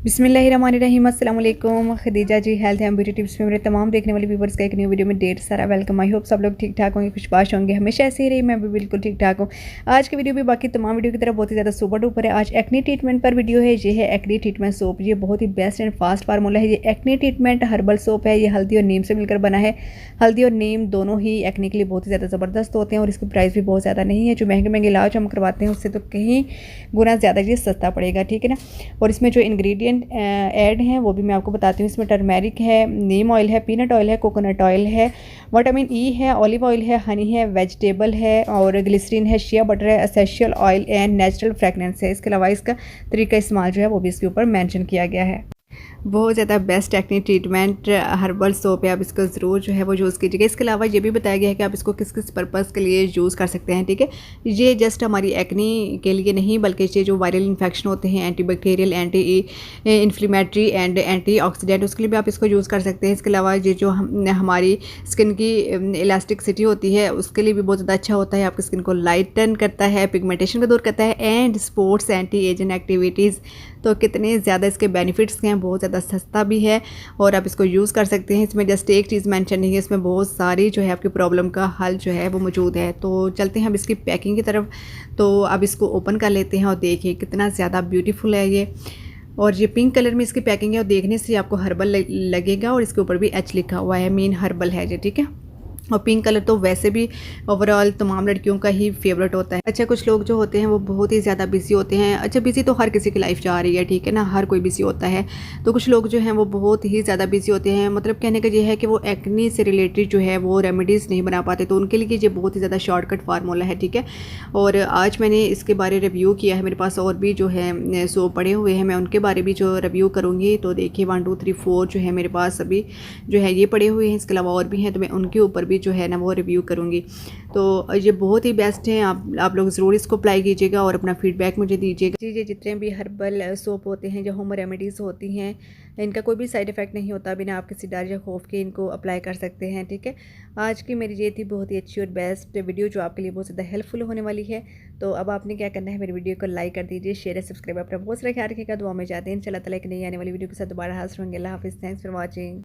बिस्मिल्लाहिर्रहमानिर्रहीम अस्सलाम वालेकुम। खदीजा जी हेल्थ एंड ब्यूटी टिप्स में मेरे तमाम देखने वाले व्यूवर्स का एक न्यू वीडियो में ढेर सारा वेलकम। आई होप सब लोग ठीक ठाक होंगे, खुशबाश होंगे, हमेशा ऐसे ही रही। मैं भी बिल्कुल ठीक ठाक हूँ। आज की वीडियो भी बाकी तमाम वीडियो की तरह बहुत ही ज़्यादा सुपर डुपर है। आज एक्ने ट्रीटमेंट पर वीडियो है। ये है एक्ने ट्रीटमेंट सोप। ये बहुत ही बेस्ट एंड फास्ट फार्मूला है। ये एक्ने ट्रीटमेंट हर्बल सोप है। ये हल्दी और नीम से मिलकर बना है। हल्दी और नीम दोनों ही एक्ने के लिए बहुत ही ज़्यादा ज़बरदस्त होते हैं और इसकी प्राइस भी बहुत ज़्यादा नहीं है। जो महंगे महंगे इलाज हम करवाते हैं उससे तो कहीं गुना ज़्यादा ये सस्ता पड़ेगा, ठीक है ना। और इसमें जो इंग्रेडिएंट ऐड हैं वो भी मैं आपको बताती हूँ। इसमें टर्मेरिक है, नीम ऑयल है, पीनट ऑयल है, कोकोनट ऑयल है, विटामिन ई है, ऑलिव ऑयल है, हनी है, वेजिटेबल है और ग्लिसरीन है, शिया बटर है, essential oil and natural fragrance है। इसके अलावा इसका तरीका इस्तेमाल जो है वो भी इसके ऊपर मेंशन किया गया है। बहुत ज़्यादा best acne treatment herbal soap है। आप इसको ज़रूर जो है वो यूज़ कीजिएगा। इसके अलावा ये भी बताया गया है कि आप इसको किस किस पर्पज़ के लिए यूज़ कर सकते हैं, ठीक है। ये जस्ट हमारी एक्ने के लिए नहीं बल्कि ये जो वायरल इन्फेक्शन होते हैं, antibacterial, anti inflammatory and anti oxidant, उसके लिए भी आप इसको यूज़ कर सकते हैं। इसके अलावा ये जो हमारी स्किन की इलास्टिसिटी होती है उसके लिए भी बहुत ज़्यादा अच्छा होता है। आपकी स्किन को लाइटन करता है, पिगमेंटेशन को दूर करता है and sports anti ageing activities. तो कितने ज़्यादा इसके बेनिफिट्स हैं, बहुत ज़्यादा सस्ता भी है और आप इसको यूज़ कर सकते हैं। इसमें जस्ट एक चीज़ मेंशन नहीं है, इसमें बहुत सारी जो है आपकी प्रॉब्लम का हल जो है वो मौजूद है। तो चलते हैं अब इसकी पैकिंग की तरफ। तो अब इसको ओपन कर लेते हैं और देखिए कितना ज़्यादा ब्यूटीफुल है ये। और ये पिंक कलर में इसकी पैकिंग है और देखने से आपको हर्बल लगेगा और इसके ऊपर भी एच लिखा हुआ है, मीन हर्बल है ये, ठीक है। और पिंक कलर तो वैसे भी ओवरऑल तमाम लड़कियों का ही फेवरेट होता है। अच्छा, कुछ लोग जो होते हैं वो बहुत ही ज़्यादा बिजी होते हैं। अच्छा, बिजी तो हर किसी की लाइफ जा रही है, ठीक है ना, हर कोई बिजी होता है। तो कुछ लोग जो हैं वो बहुत ही ज़्यादा बिजी होते हैं। मतलब कहने का ये है कि वो एक्ने से रिलेटेड जो है वो रेमेडीज़ नहीं बना पाते, तो उनके लिए ये बहुत ही ज़्यादा शॉर्टकट फार्मूला है, ठीक है। और आज मैंने इसके बारे रिव्यू किया है। मेरे पास और भी जो है सोप पड़े हुए हैं, मैं उनके बारे भी जो रिव्यू करूँगी। तो देखिए 1 2 3 4 जो है मेरे पास अभी जो है ये पड़े हुए हैं। इसके अलावा और भी हैं तो मैं उनके ऊपर भी जो है ना वो रिव्यू करूँगी। तो ये बहुत ही बेस्ट है। आप लोग ज़रूर इसको अप्लाई कीजिएगा और अपना फीडबैक मुझे दीजिएगा। जी, ये जितने भी हर्बल सोप होते हैं, जो होम रेमेडीज़ होती हैं, इनका कोई भी साइड इफ़ेक्ट नहीं होता। बिना आप किसी डर या खौफ के इनको अप्लाई कर सकते हैं, ठीक है। आज की मेरी ये थी बहुत ही अच्छी और बेस्ट वीडियो जो आपके लिए बहुत ज़्यादा हेल्पफुल होने वाली है। तो अब आपने क्या करना है, मेरी वीडियो को लाइक कर दीजिए, शेयर और सब्सक्राइब। अपना बहुत सारा ख्याल रखिएगा, दुआ में जाते हैं। इंशाल्लाह ताला एक नई आने वाली वीडियो के साथ दोबारा हाजिर होंगे। अल्लाह हाफिज़, थैंक्स फॉर वॉचिंग।